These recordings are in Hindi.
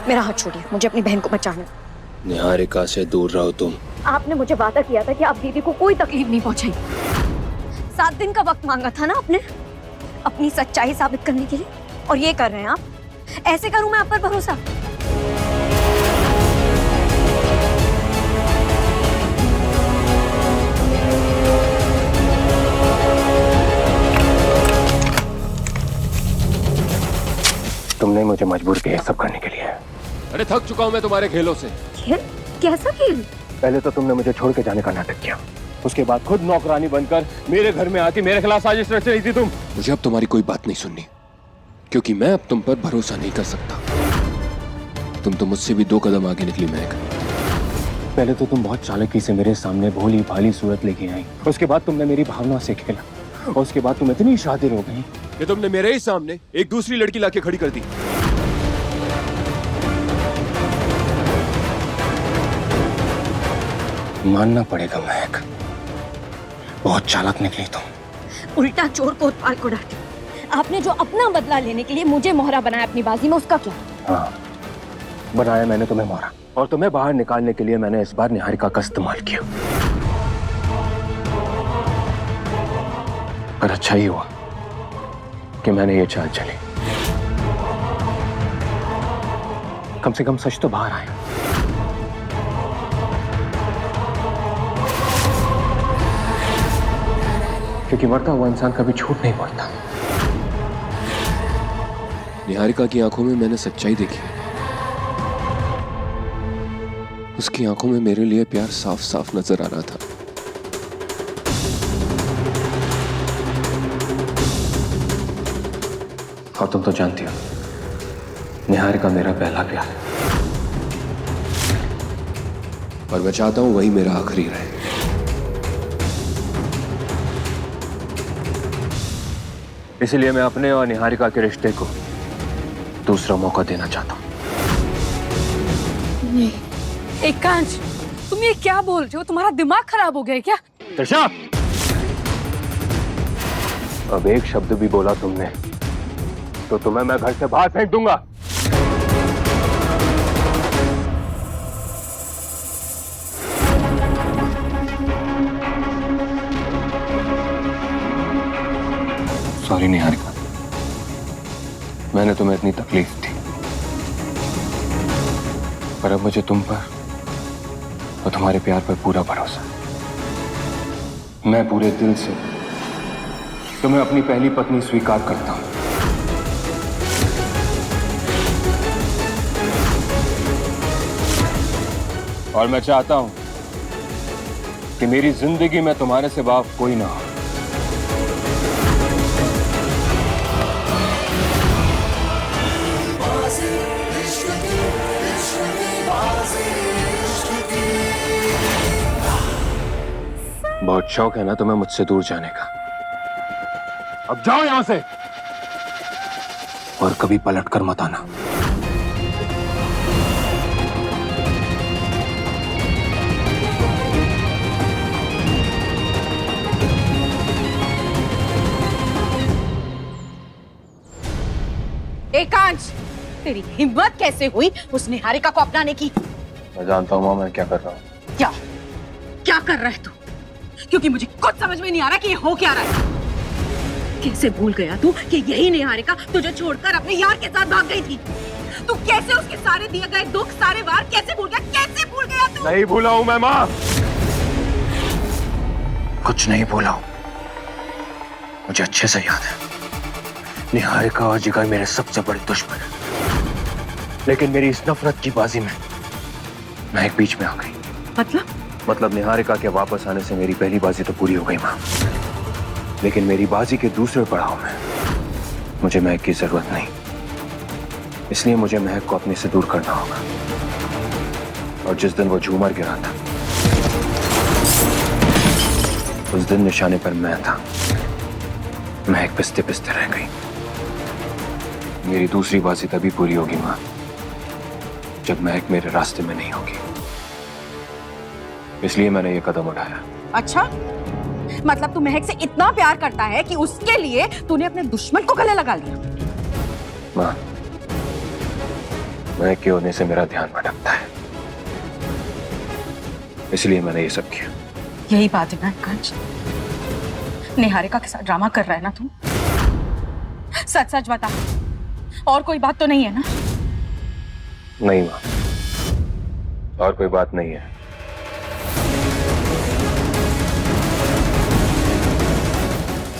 मेरा हाथ छोड़िए, मुझे अपनी बहन को बचाना। निहारिका से दूर रहो तुम। आपने मुझे वादा किया था कि आप दीदी को कोई तकलीफ नहीं पहुंचाएंगे। 7 दिन का वक्त मांगा था ना आपने अपनी सच्चाई साबित करने के लिए, और ये कर रहे हैं आप। ऐसे करूं मैं आप पर भरोसा? तुमने मुझे मजबूर किया सब करने के लिए। अरे थक चुका हूं मैं तुम्हारे खेलों से। खेल? कैसा खेल? पहले तो तुमने मुझे छोड़ के जाने का नाटक किया, उसके बाद खुद नौकरानी बनकर मेरे घर में आती मेरे खिलाफ साजिश रच रही थी तुम। मुझे अब तुम्हारी कोई बात नहीं सुननी, क्योंकि मैं अब तुम पर भरोसा नहीं कर सकता। तुम तो मुझसे भी 2 कदम आगे निकली महक। पहले तो तुम बहुत चालाकी से मेरे सामने भोली भाली सूरत लेके आई, उसके बाद तुमने मेरी भावना से खेला, और उसके बाद तुम इतनी शातिर हो गई कि तुमने मेरे ही सामने एक दूसरी लड़की लाके खड़ी कर दी। मानना पड़ेगा महक, बहुत चालाक निकली तुम। उल्टा चोर कोतवाल को डांटे। आपने जो अपना बदला लेने के लिए मुझे मोहरा बनाया अपनी बाजी में, उसका क्या? हाँ, बनाया मैंने तुम्हें मोहरा, और तुम्हें बाहर निकालने के लिए मैंने इस बार निहारिका का इस्तेमाल किया। पर अच्छा ही हुआ कि मैंने ये चाल चली। कम से कम सच तो बाहर आया। क्योंकि मरता हुआ इंसान कभी झूठ नहीं बोलता। निहारिका की आंखों में मैंने सच्चाई देखी। उसकी आंखों में मेरे लिए प्यार साफ साफ नजर आ रहा था। और तुम तो जानती हो, निहारिका मेरा पहला प्यार है, और मैं चाहता हूं वही मेरा आखिरी रहे। इसलिए मैं अपने और निहारिका के रिश्ते को दूसरा मौका देना चाहता हूं। नहीं, एकांश, तुम ये क्या बोल रहे हो? तुम्हारा दिमाग खराब हो गया है क्या? त्रिशा, अब एक शब्द भी बोला तुमने तो तुम्हें मैं घर से बाहर फेंक दूंगा। सॉरी निहारिका, मैंने तुम्हें इतनी तकलीफ दी, पर अब मुझे तुम पर और तुम्हारे प्यार पर पूरा भरोसा। मैं पूरे दिल से तुम्हें अपनी पहली पत्नी स्वीकार करता हूं। और मैं चाहता हूं कि मेरी जिंदगी में तुम्हारे सिवा कोई ना हो। बहुत शौक है ना तुम्हें मुझसे दूर जाने का? अब जाओ यहां से, और कभी पलट कर मत आना। एकांश, तेरी हिम्मत कैसे हुई उस निहारिका को अपनाने की? मैं जानता हूं मां, मैं क्या कर रहा हूं। क्या क्या कर रहा है तू? क्योंकि मुझे कुछ समझ में नहीं आ रहा कि ये हो क्या रहा है। कैसे भूल गया तू कि यही निहारिका तुझे छोड़कर अपने यार के साथ भाग गई थी? तू कैसे उसके सारे दिए गए दुख, सारे वार कैसे भूल गया? कैसे भूल गया तू? नहीं भूला हूं मैं मां, कुछ नहीं भूला हूं। मुझे अच्छे से याद है, निहारिका और जिगर मेरे सबसे बड़े दुश्मन हैं। लेकिन मेरी इस नफरत की बाजी में मैं एक बीच में आ गई। मतलब निहारिका के वापस आने से मेरी पहली बाजी तो पूरी हो गई मां, लेकिन मेरी बाजी के दूसरे पड़ाव में मुझे महक की जरूरत नहीं। इसलिए मुझे महक को अपने से दूर करना होगा। और जिस दिन वो झूमर गिरा था, उस दिन निशाने पर मैं था। महक पिसते पिसते रह गई। मेरी दूसरी बाजी तभी पूरी होगी मां, जब महक मेरे रास्ते में नहीं होगी। इसलिए मैंने ये कदम उठाया। अच्छा, मतलब तू महक से इतना प्यार करता है कि उसके लिए तूने अपने दुश्मन को गले लगा लिया? मां, मैं के होने से मेरा ध्यान भटकता है, इसलिए मैंने ये सब किया। यही बात है ना आकाश, निहारिका के साथ ड्रामा कर रहा है ना तू? सच सच बता, और कोई बात तो नहीं है ना? नहीं माँ, और कोई बात नहीं है।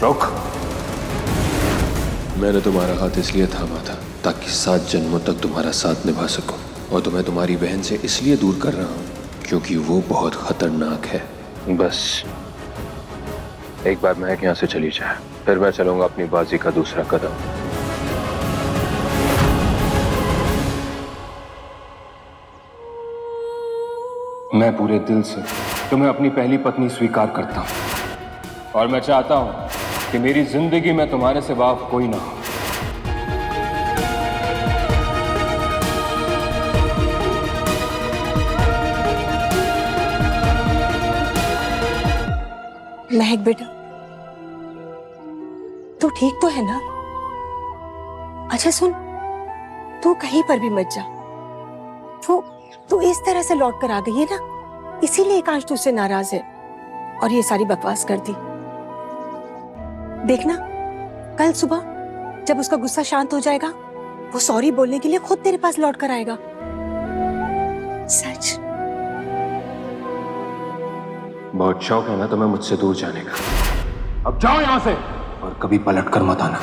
रोक। मैंने तुम्हारा हाथ इसलिए थामा था ताकि 7 जन्मों तक तुम्हारा साथ निभा सकूं, और तुम्हें तुम्हारी बहन से इसलिए दूर कर रहा हूं क्योंकि वो बहुत खतरनाक है। बस एक बार महक यहाँ से चली जाए, फिर मैं चलूंगा अपनी बाजी का दूसरा कदम। मैं पूरे दिल से तुम्हें अपनी पहली पत्नी स्वीकार करता हूं, और मैं चाहता हूं कि मेरी जिंदगी में तुम्हारे सिवा कोई ना हो। महक बेटा, तू ठीक तो है ना? अच्छा सुन, तू कहीं पर भी मत जा। तू इस तरह से लौट कर आ गई है ना, इसीलिए एकांश तुझसे नाराज है और ये सारी बकवास कर दी। देखना, कल सुबह जब उसका गुस्सा शांत हो जाएगा, वो सॉरी बोलने के लिए खुद तेरे पास लौट कर आएगा। सच। बहुत शौक है ना तुम्हें मुझसे दूर जाने का? अब जाओ यहां से और कभी पलट कर मत आना।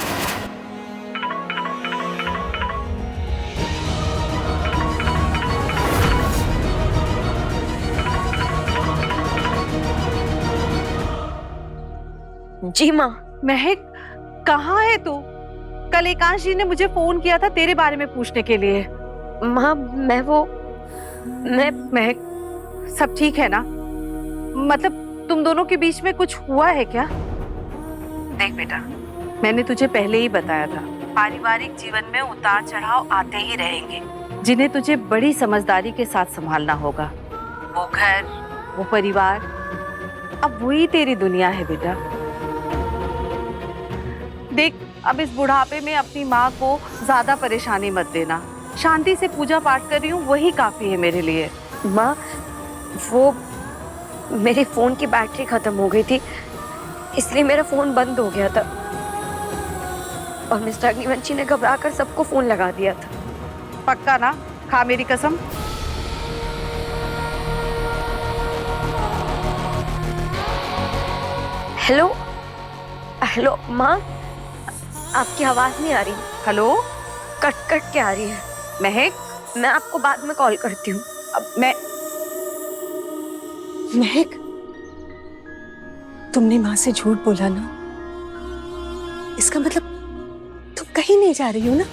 जी माँ। महक, कहाँ है तू? कल एकांश जी ने मुझे फोन किया था तेरे बारे में पूछने के लिए। माँ मैं महक, सब ठीक है ना? मतलब तुम दोनों के बीच में कुछ हुआ है क्या? देख बेटा, मैंने तुझे पहले ही बताया था, पारिवारिक जीवन में उतार चढ़ाव आते ही रहेंगे, जिन्हें तुझे बड़ी समझदारी के साथ संभालना होगा। वो घर, वो परिवार, अब वही तेरी दुनिया है बेटा। देख, अब इस बुढ़ापे में अपनी माँ को ज्यादा परेशानी मत देना। शांति से पूजा पाठ कर रही हूँ, वही काफी है मेरे लिए। माँ, वो मेरे फोन की बैटरी खत्म हो गई थी, इसलिए मेरा फोन बंद हो गया था और मिस्टर अग्निवंशी ने घबरा कर सबको फोन लगा दिया था। पक्का ना? खा मेरी कसम। हेलो हेलो माँ, आपकी आवाज नहीं आ रही। हेलो? कट कट के आ रही है। महक, मैं आपको बाद में कॉल करती हूँ। अब मैं महक, तुमने माँ से झूठ बोला ना? इसका मतलब तुम कहीं नहीं जा रही हो ना?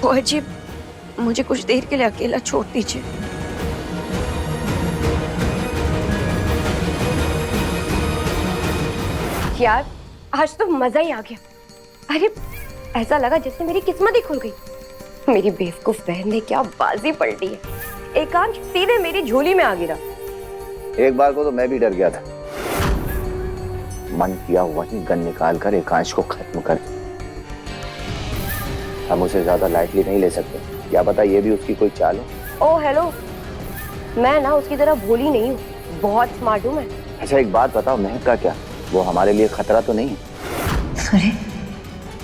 वो अजीब, मुझे कुछ देर के लिए अकेला छोड़ दीजिए। यार, आज तो मजा ही आ गया। अरे ऐसा लगा जैसे मेरी किस्मत ही खुल गई। मेरी बेवकूफ बहन ने क्या बाजी पलटी है। एकांश सीधे मेरी झोली में आ गिरा। एक बार को तो मैं भी डर गया था। मन किया हुआ ही गन निकाल कर एकांश को खत्म कर दिया। हम उसे ज्यादा लाइटली नहीं ले सकते, क्या पता ये भी उसकी कोई चाल हो। ओ हेलो, मैं ना उसकी तरह भोली नहीं हूँ, बहुत स्मार्ट हूँ मैं। अच्छा एक बात बताओ, महक का क्या? वो हमारे लिए खतरा तो नहीं है? अरे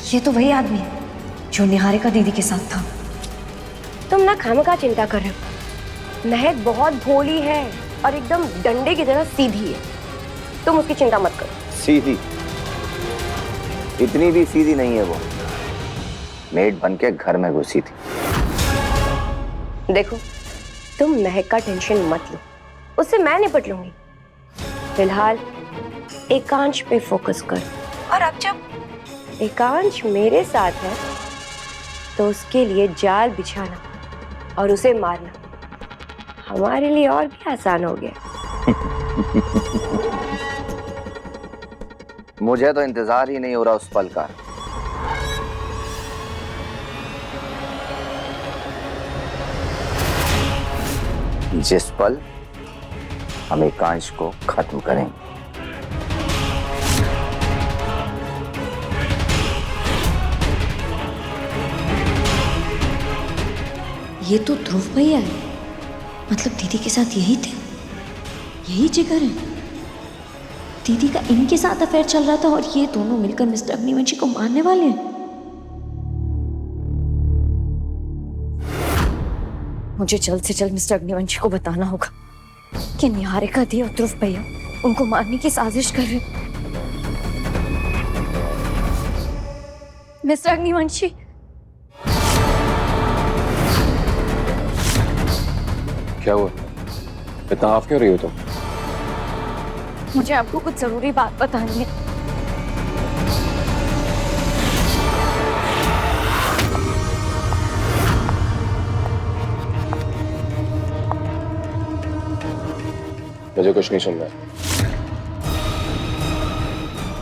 ये तो वही आदमी है जो निहारिका दीदी के साथ था। तुम ना खामखा चिंता कर रहे हो। महक बहुत भोली है और एकदम डंडे की तरह सीधी है, तुम उसकी चिंता मत करो। सीधी? इतनी भी सीधी नहीं है वो, मेड बन के घर में घुसी थी। देखो, तुम महक का टेंशन मत लो, उससे मैं निपट लूंगी। फिलहाल एकांश पे फोकस कर, और अब जब एकांश मेरे साथ है तो उसके लिए जाल बिछाना और उसे मारना हमारे लिए और भी आसान हो गया। मुझे तो इंतजार ही नहीं हो रहा उस पल का। जिस पल हम एकांश को खत्म करेंगे। ये तो ध्रुव भैया है। मतलब दीदी के साथ यही थे, यही जिगर है। दीदी का इनके साथ अफेयर चल रहा था और ये दोनों मिलकर मिस्टर अग्निवंशी को मारने वाले हैं। मुझे जल्द से जल्द मिस्टर अग्निवंशी को बताना होगा कि निहारिका दी और ध्रुव भैया उनको मारने की साजिश कर रहे। मिस्टर अग्निवंशी, क्या हुआ? इतना हाफ क्यों रही हो तुम? मुझे आपको कुछ जरूरी बात बतानी है। मुझे कुछ नहीं सुनना है।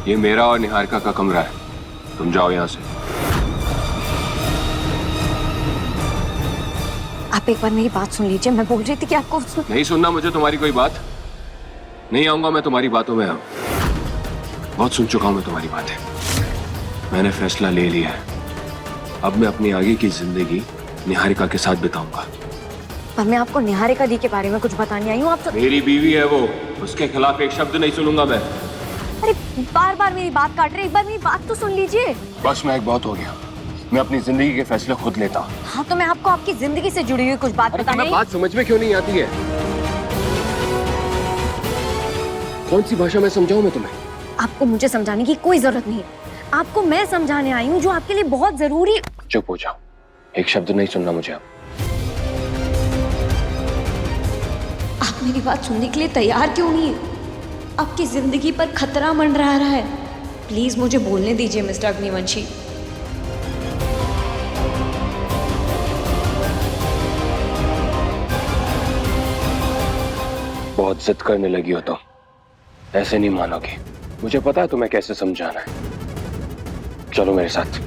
ये मेरा और निहारिका का कमरा है, तुम जाओ यहां से। आप एक बार मेरी बात सुन लीजिए। मैं बोल रही थी कि आपको नहीं सुनना मुझे तुम्हारी कोई बात। नहीं आऊंगा मैं तुम्हारी बातों में। अब बहुत सुन चुका हूं मैं तुम्हारी बातें। मैंने फैसला ले लिया है। अब मैं अपनी आगे की जिंदगी निहारिका के साथ बिताऊंगा। पर मैं आपको निहारिका दी के बारे में कुछ बताने आई हूँ। आप तो मेरी बीवी है वो, उसके खिलाफ एक शब्द नहीं सुनूंगा मैं। अरे बार बार मेरी बात काट रहे, एक बार मेरी बात तो सुन लीजिए। बस मैं एक बहुत हो गया। मैं अपनी जिंदगी के फैसले खुद लेता हूँ। हाँ तो मैं आपको आपकी जिंदगी से जुड़ी हुई कुछ बात बताने। बात समझ में क्यों नहीं आती है? कौन सी भाषा में समझाऊं मैं तुम्हें? आपको मुझे समझाने की कोई जरूरत नहीं है। आपको मैं समझाने आई हूँ जो आपके लिए बहुत जरूरी। चुप हो जाओ, एक शब्द नहीं सुनना मुझे। आप मेरी बात सुनने के लिए तैयार क्यों नहीं है? आपकी जिंदगी पर खतरा मंडरा रहा है। प्लीज मुझे बोलने दीजिए मिस्टर अग्निवंशी। बहुत जिद करने लगी हो तो ऐसे नहीं मानोगे। मुझे पता है तुम्हें कैसे समझाना है। चलो मेरे साथ।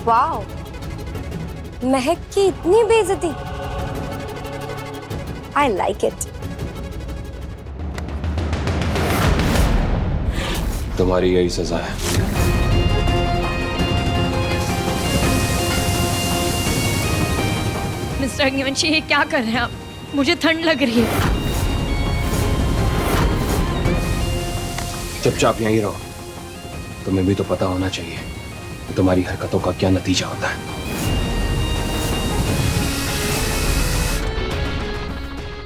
वाओ, महक की इतनी बेइज्जती। I like it. तुम्हारी यही सजा है। मिस्टर अग्निवंशी, ये क्या कर रहे हैं आप? मुझे ठंड लग रही है। चुपचाप यहीं रहो। तुम्हें भी तो पता होना चाहिए कि तुम्हारी हरकतों का क्या नतीजा होता है।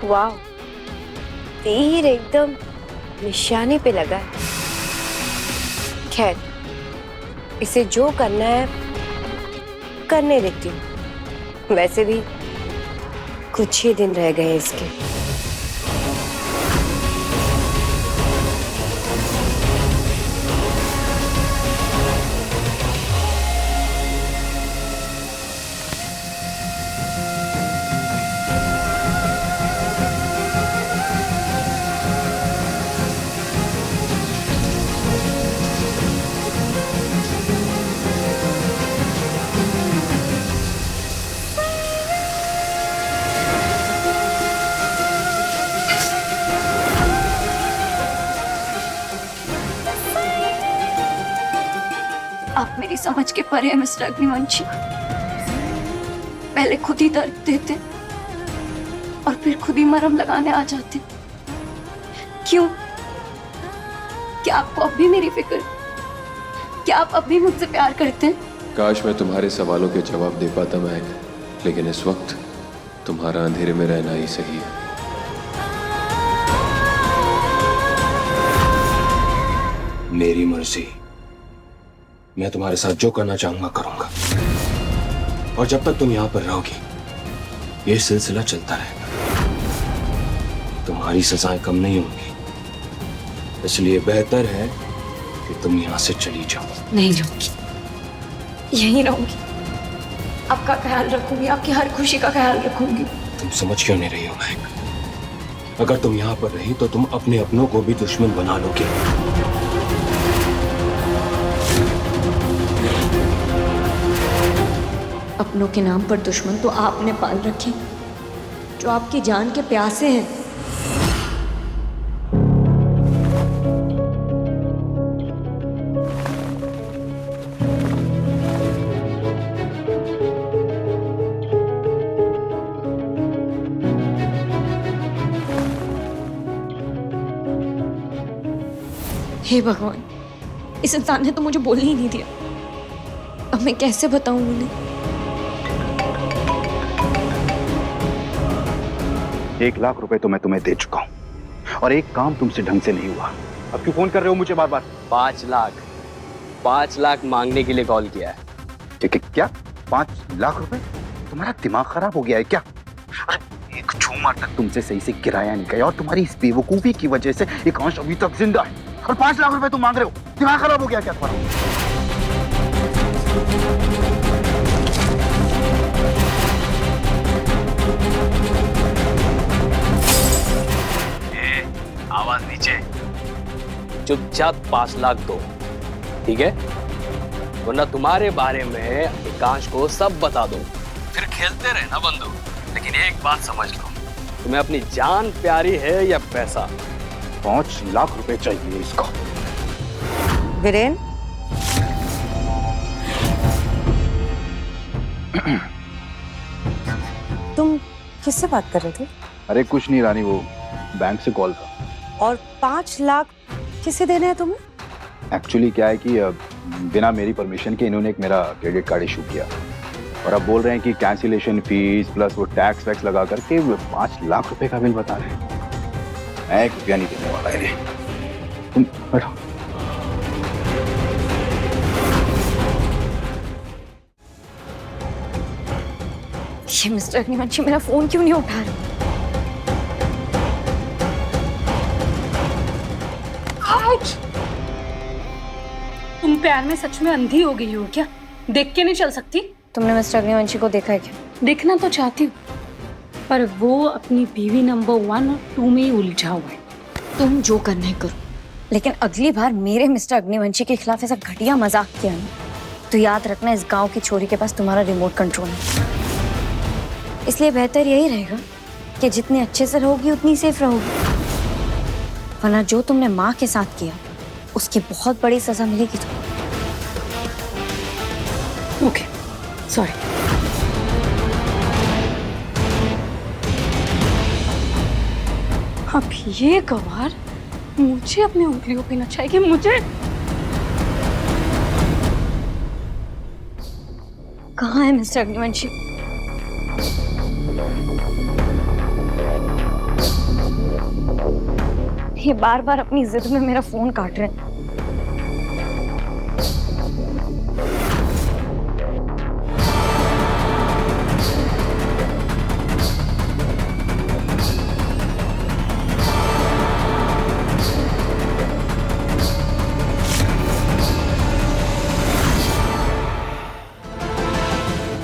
वाओ, तीर एकदम निशाने पे लगा है। खैर, इसे जो करना है करने देती हूँ। वैसे भी कुछ ही दिन रह गए इसके। आप मेरी समझ के परे हैं मिस्टर अग्निवंशी। पहले खुद ही दर्द देते और फिर खुद ही मरहम लगाने आ जाते। क्यों? क्या आपको अब भी मेरी फिक्र? क्या आप अब भी मुझसे प्यार करते हैं? काश मैं तुम्हारे सवालों के जवाब दे पाता महक, लेकिन इस वक्त तुम्हारा अंधेरे में रहना ही सही है। मेरी मर्जी। मैं तुम्हारे साथ जो करना चाहूंगा करूंगा। और जब तक तुम यहां पर रहोगी ये सिलसिला चलता रहेगा। तुम्हारी सजाएं कम नहीं होंगी, इसलिए बेहतर है कि तुम यहां से चली जाओ। नहीं रहूंगी, यहीं रहूंगी। आपका ख्याल रखूंगी, आपकी हर खुशी का ख्याल रखूंगी। तुम समझ क्यों नहीं रही हो महक? अगर तुम यहां पर रही तो तुम अपने अपनों को भी दुश्मन बना लोगे। अपनों के नाम पर दुश्मन तो आपने पाल रखे, जो आपकी जान के प्यासे हैं। हे भगवान, इस इंसान ने तो मुझे बोलने ही नहीं दिया। अब मैं कैसे बताऊं उन्हें? 1 लाख रुपए तो मैं तुम्हें दे चुका हूँ और एक काम तुमसे ढंग से नहीं हुआ। अब क्यों फोन कर रहे हो मुझे बार बार? 5 लाख मांगने के लिए कॉल किया है। ठीक है, क्या 5 लाख रुपए? तुम्हारा दिमाग खराब हो गया है क्या? अरे एक झूमर तक तुमसे सही से किराया नहीं गया और तुम्हारी इस बेवकूफी की वजह से एकांश अभी तक जिंदा है और 5 लाख रुपए तुम मांग रहे हो। दिमाग खराब हो गया क्या तुम्हारा? आवाज नीचे। चुपचाप 5 लाख दो, ठीक है? वरना तुम्हारे बारे में एकांश को सब बता दो। फिर खेलते रहना बंदूक। लेकिन एक बात समझ लो, तुम्हें अपनी जान प्यारी है या पैसा? 5 लाख रुपए चाहिए इसको। वीरेन, तुम किससे बात कर रहे थे? अरे कुछ नहीं रानी, वो बैंक से कॉल था। और 5 लाख किसे देना है तुम्हें? एक्चुअली क्या है कि बिना मेरी परमिशन के इन्होंने एक मेरा क्रेडिट कार्ड इशू किया और अब बोल रहे हैं कि कैंसिलेशन फीस प्लस वो टैक्स वैक्स लगा करके 5 लाख रुपए का बिल बता रहे हैं। मैं 1 रुपया नहीं देने वाला है। तुम बैठो। ये मिस्टर अग्निवंशी मेरा फोन क्यों नहीं उठा रहे? तुम प्यार में सच में अंधी हो गई हो क्या? देख के नहीं चल सकती? तुमने मिस्टर अग्निवंशी को देखा है क्या? देखना तो चाहती हूँ, पर वो अपनी बीवी नंबर 1 और 2 में ही उलझा हुआ है। तुम जो करना है करो, लेकिन अगली बार मेरे मिस्टर अग्निवंशी के खिलाफ ऐसा घटिया मजाक किया ना, तो याद रखना इस गांव की छोरी के पास तुम्हारा रिमोट कंट्रोल है। इसलिए बेहतर यही रहेगा कि जितने अच्छे से रहोगी उतनी सेफ रहोगी, वरना जो तुमने माँ के साथ किया उसकी बहुत बड़ी सजा मिलेगी तुम्हें। Okay, sorry. अब ये गवार मुझे अपनी उंगलियों पे नचाएगी। मुझे कहाँ है मिस्टर अग्निवंशी? ये बार बार अपनी जिद में मेरा फोन काट रहे हैं।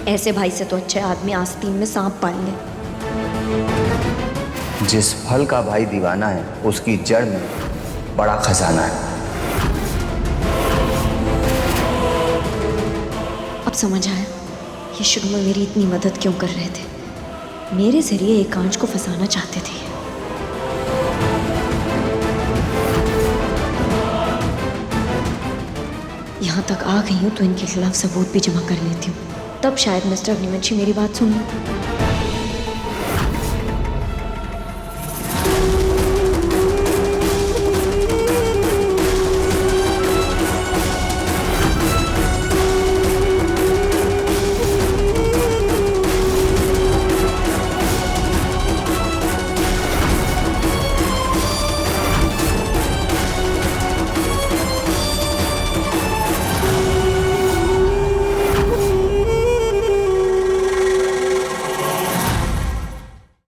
ऐसे भाई से तो अच्छा आदमी आस्तीन में सांप पाल ले। जिस फल का भाई दीवाना है उसकी जड़ में बड़ा खजाना है। अब समझ आया ये शुरू में मेरी इतनी मदद क्यों कर रहे थे। मेरे जरिए एकांश को फंसाना चाहते थे। यहाँ तक आ गई हूँ तो इनके खिलाफ सबूत भी जमा कर लेती हूँ, तब शायद मिस्टर अग्निवंशी मेरी बात सुन लें।